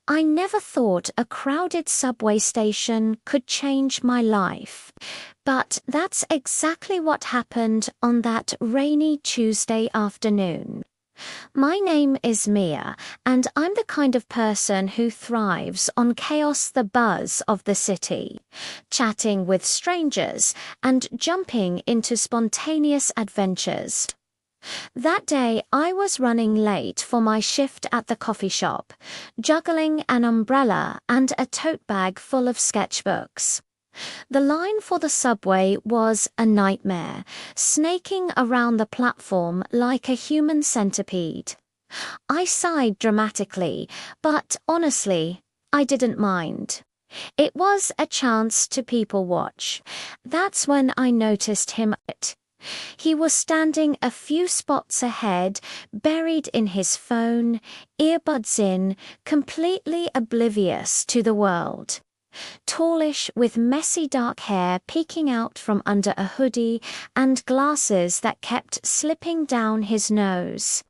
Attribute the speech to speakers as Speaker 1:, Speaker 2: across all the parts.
Speaker 1: I never thought a crowded subway station could change my life. But that's exactly what happened on that rainy Tuesday afternoon. My name is Mia, and I'm the kind of person who thrives on chaos, the buzz of the city, chatting with strangers and jumping into spontaneous adventures. That day, I was running late for my shift at the coffee shop, juggling an umbrella and a tote bag full of sketchbooks. The line for the subway was a nightmare, snaking around the platform like a human centipede. I sighed dramatically, but honestly, I didn't mind. It was a chance to people watch. That's when I noticed him. He was standing a few spots ahead, buried in his phone, earbuds in, completely oblivious to the world. Tallish, with messy dark hair peeking out from under a hoodie and glasses that kept slipping down his nose.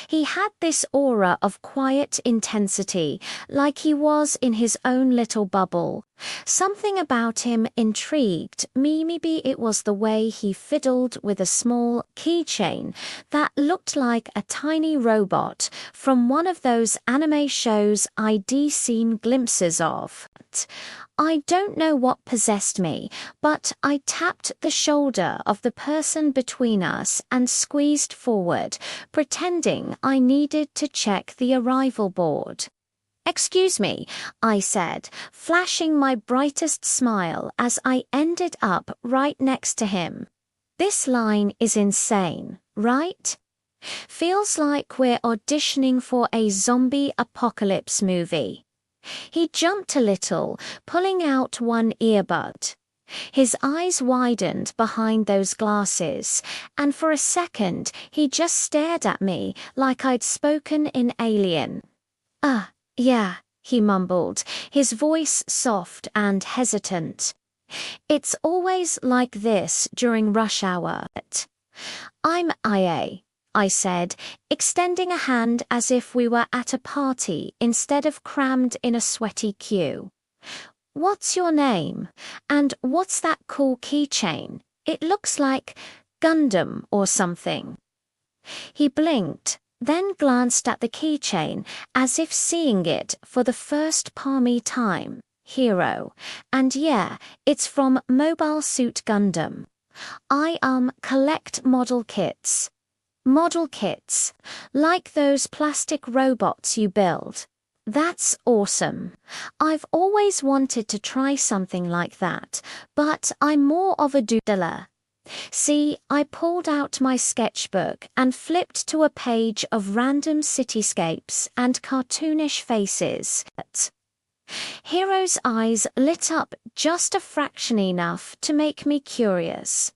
Speaker 1: He had this aura of quiet intensity, like he was in his own little bubble. Something about him intrigued me. Maybe it was the way he fiddled with a small keychain that looked like a tiny robot from one of those anime shows I'd seen glimpses of. I don't know what possessed me, but I tapped the shoulder of the person between us and squeezed forward, pretending I needed to check the arrival board. "Excuse me," I said, flashing my brightest smile as I ended up right next to him. "This line is insane, right? Feels like we're auditioning for a zombie apocalypse movie." He jumped a little, pulling out one earbud. His eyes widened behind those glasses, and for a second he just stared at me like I'd spoken in Alien. Yeah," he mumbled, his voice soft and hesitant. "It's always like this during rush hour." "I'm IA," I said, extending a hand as if we were at a party instead of crammed in a sweaty queue. "What's your name? And what's that cool keychain? It looks like Gundam or something." He blinked, then glanced at the keychain as if seeing it for the first palmy time. "Hero. And yeah, it's from Mobile Suit Gundam. I collect model kits." "Model kits? Like those plastic robots you build? That's awesome. I've always wanted to try something like that, but I'm more of a doodler." See, I pulled out my sketchbook and flipped to a page of random cityscapes and cartoonish faces. Hero's eyes lit up just a fraction enough to make me curious.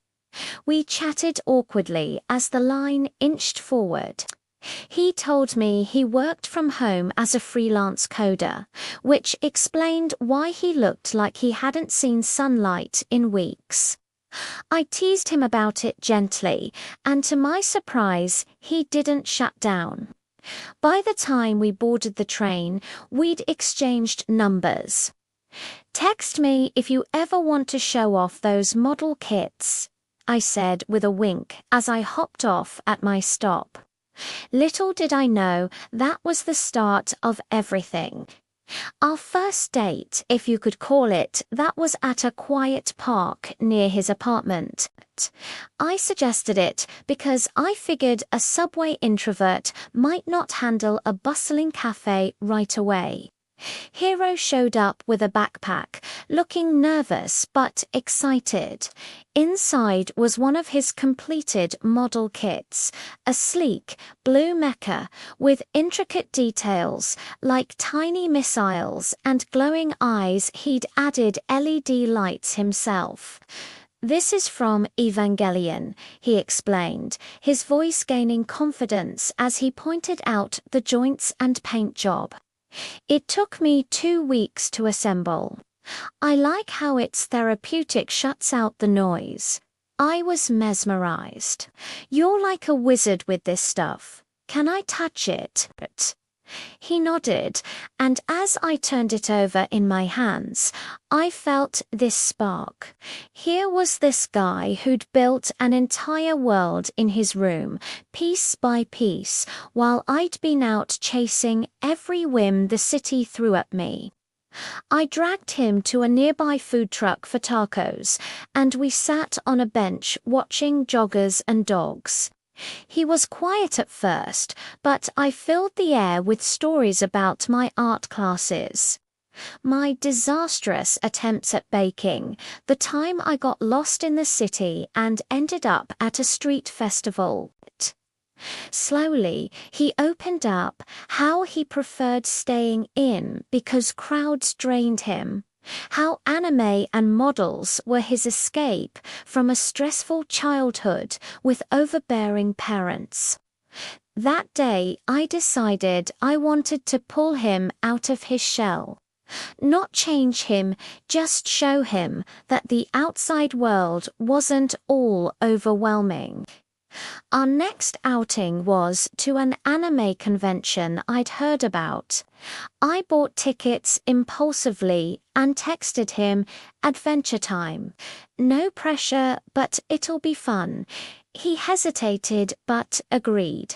Speaker 1: We chatted awkwardly as the line inched forward. He told me he worked from home as a freelance coder, which explained why he looked like he hadn't seen sunlight in weeks. I teased him about it gently, and to my surprise, he didn't shut down. By the time we boarded the train, we'd exchanged numbers. "Text me if you ever want to show off those model kits," I said with a wink as I hopped off at my stop. Little did I know that was the start of everything. Our first date, if you could call it, that was at a quiet park near his apartment. I suggested it because I figured a subway introvert might not handle a bustling cafe right away. Hero showed up with a backpack, looking nervous but excited. Inside was one of his completed model kits, a sleek blue mecha with intricate details like tiny missiles and glowing eyes. He'd added LED lights himself. "This is from Evangelion," he explained, his voice gaining confidence as he pointed out the joints and paint job. "It took me 2 weeks to assemble. I like how its therapeutic shuts out the noise." I was mesmerized. "You're like a wizard with this stuff. Can I touch it?" He nodded, and as I turned it over in my hands, I felt this spark. Here was this guy who'd built an entire world in his room, piece by piece, while I'd been out chasing every whim the city threw at me. I dragged him to a nearby food truck for tacos, and we sat on a bench watching joggers and dogs. He was quiet at first, but I filled the air with stories about my art classes, my disastrous attempts at baking, the time I got lost in the city and ended up at a street festival. Slowly, he opened up how he preferred staying in because crowds drained him, how anime and models were his escape from a stressful childhood with overbearing parents. That day, I decided I wanted to pull him out of his shell. Not change him, just show him that the outside world wasn't all overwhelming. Our next outing was to an anime convention I'd heard about. I bought tickets impulsively and texted him, "Adventure time. No pressure, but it'll be fun." He hesitated but agreed.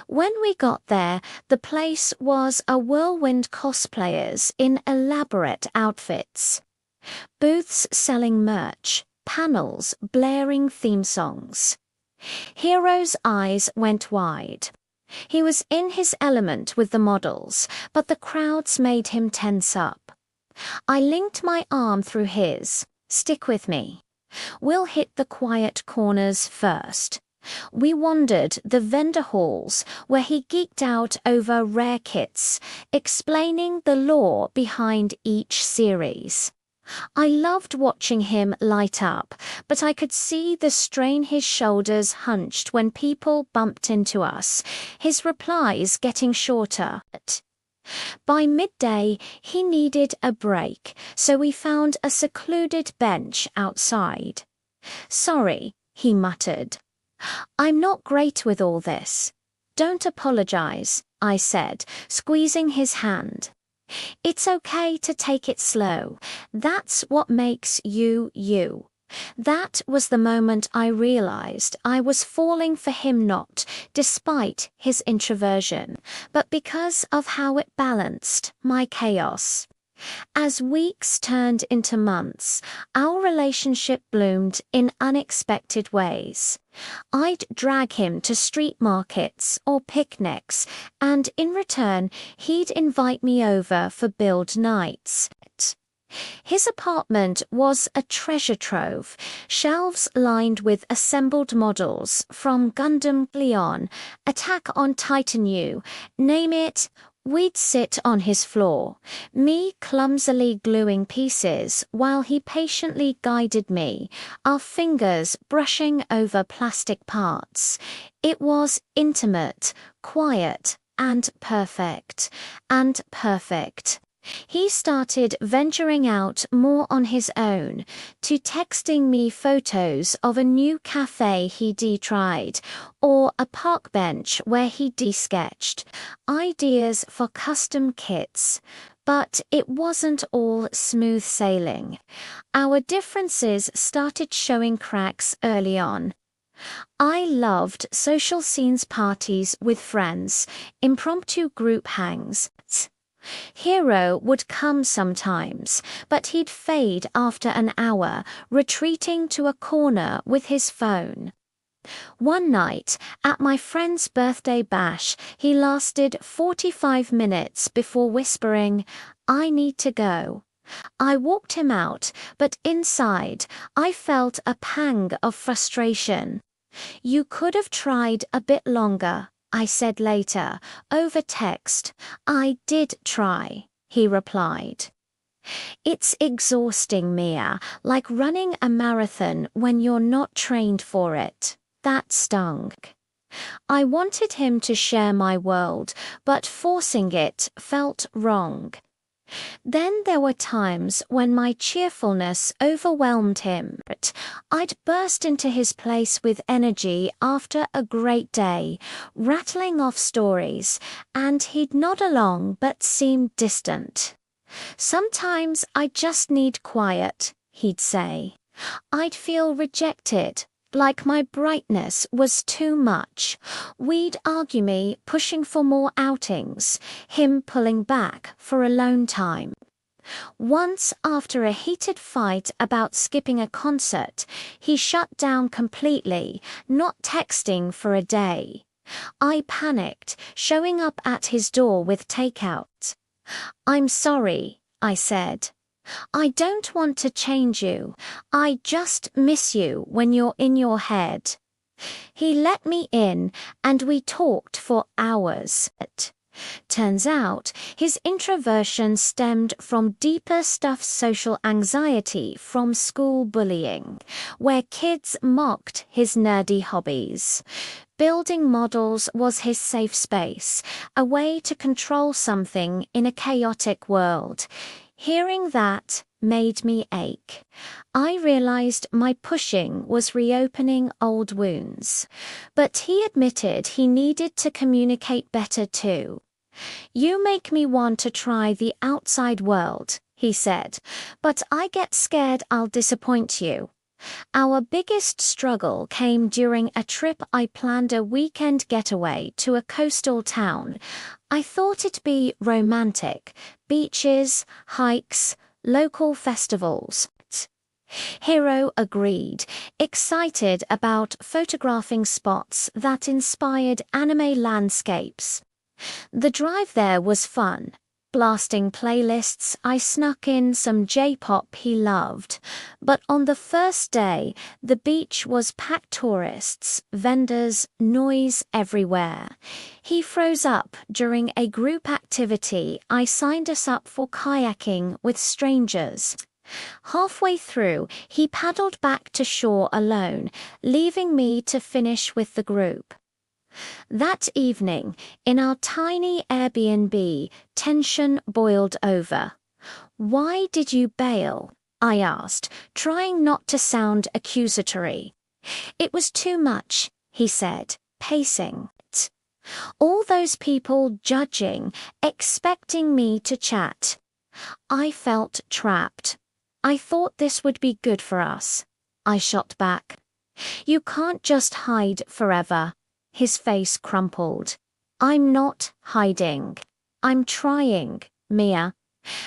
Speaker 1: When we got there, the place was a whirlwind cosplayers in elaborate outfits. Booths selling merch, panels blaring theme songs. Hero's eyes went wide. He was in his element with the models, but the crowds made him tense up. I linked my arm through his. "Stick with me. We'll hit the quiet corners first." We wandered the vendor halls where he geeked out over rare kits, explaining the lore behind each series. I loved watching him light up, but I could see the strain his shoulders hunched when people bumped into us, his replies getting shorter. By midday, he needed a break, so we found a secluded bench outside. "Sorry," he muttered. "I'm not great with all this." "Don't apologize," I said, squeezing his hand. "It's okay to take it slow. That's what makes you, you." That was the moment I realized I was falling for him, not despite his introversion, but because of how it balanced my chaos. As weeks turned into months, our relationship bloomed in unexpected ways. I'd drag him to street markets or picnics, and in return, he'd invite me over for build nights. His apartment was a treasure trove, shelves lined with assembled models from Gundam, Leon, Attack on Titan, you name it. We'd sit on his floor, me clumsily gluing pieces while he patiently guided me, our fingers brushing over plastic parts. It was intimate, quiet, and perfect. And perfect. He started venturing out more on his own, to texting me photos of a new cafe he'd tried, or a park bench where he'd sketched, ideas for custom kits. But it wasn't all smooth sailing. Our differences started showing cracks early on. I loved social scenes, parties with friends, impromptu group hangs. Hero would come sometimes, but he'd fade after an hour, retreating to a corner with his phone. One night, at my friend's birthday bash, he lasted 45 minutes before whispering, "I need to go." I walked him out, but inside, I felt a pang of frustration. "You could have tried a bit longer," I said later, over text. "I did try," he replied. "It's exhausting, Mia, like running a marathon when you're not trained for it." That stung. I wanted him to share my world, but forcing it felt wrong. Then there were times when my cheerfulness overwhelmed him. I'd burst into his place with energy after a great day, rattling off stories, and he'd nod along but seem distant. "Sometimes I just need quiet," he'd say. I'd feel rejected, like my brightness was too much. We'd argue, me pushing for more outings, him pulling back for alone time. Once, after a heated fight about skipping a concert, he shut down completely, not texting for a day. I panicked, showing up at his door with takeout. "I'm sorry," I said. "I don't want to change you. I just miss you when you're in your head." He let me in, and we talked for hours. Turns out, his introversion stemmed from deeper stuff: social anxiety from school bullying, where kids mocked his nerdy hobbies. Building models was his safe space, a way to control something in a chaotic world. Hearing that made me ache. I realized my pushing was reopening old wounds. But he admitted he needed to communicate better too. "You make me want to try the outside world," he said, "but I get scared I'll disappoint you." Our biggest struggle came during a trip I planned: a weekend getaway to a coastal town. I thought it'd be romantic: beaches, hikes, local festivals. Hero agreed, excited about photographing spots that inspired anime landscapes. The drive there was fun. Blasting playlists, I snuck in some J-pop he loved. But on the first day, the beach was packed: tourists, vendors, noise everywhere. He froze up during a group activity I signed us up for: kayaking with strangers. Halfway through, he paddled back to shore alone, leaving me to finish with the group. That evening, in our tiny Airbnb, tension boiled over. "Why did you bail?" I asked, trying not to sound accusatory. "It was too much," he said, pacing. "All those people judging, expecting me to chat." I felt trapped. "I thought this would be good for us," I shot back. "You can't just hide forever." His face crumpled. "I'm not hiding. I'm trying, Mia.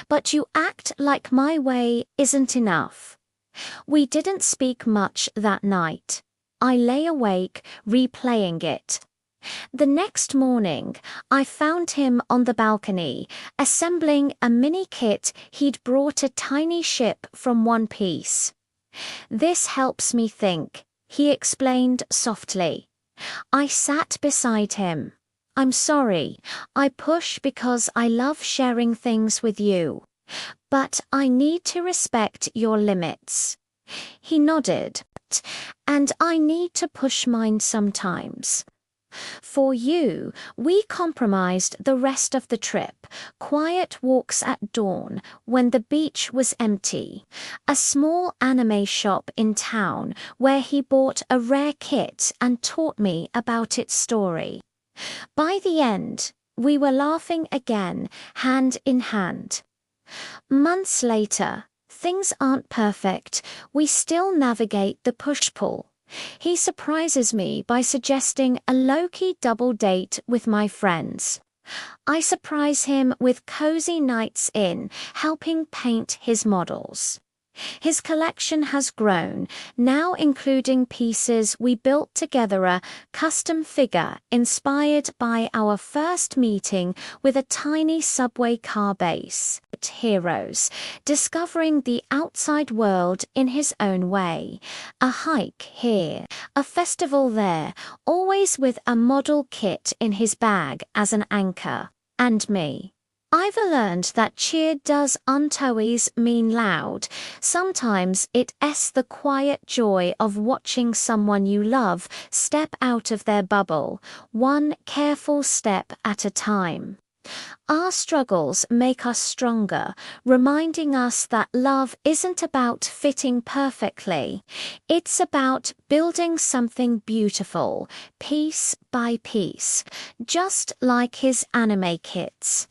Speaker 1: But you act like my way isn't enough." We didn't speak much that night. I lay awake, replaying it. The next morning, I found him on the balcony, assembling a mini kit he'd brought: a tiny ship from One Piece. "This helps me think," he explained softly. I sat beside him. "I'm sorry. I push because I love sharing things with you. But I need to respect your limits." He nodded. "And I need to push mine sometimes." For you, we compromised the rest of the trip: quiet walks at dawn when the beach was empty, a small anime shop in town where he bought a rare kit and taught me about its story. By the end, we were laughing again, hand in hand. Months later, things aren't perfect. We still navigate the push-pull. He surprises me by suggesting a low-key double date with my friends. I surprise him with cozy nights in, helping paint his models. His collection has grown, now including pieces we built together: a custom figure inspired by our first meeting with a tiny subway car base. Heroes, discovering the outside world in his own way. A hike here, a festival there, always with a model kit in his bag as an anchor. And me. I've learned that cheer does always mean loud. Sometimes it's the quiet joy of watching someone you love step out of their bubble, one careful step at a time. Our struggles make us stronger, reminding us that love isn't about fitting perfectly. It's about building something beautiful, piece by piece, just like his anime kits.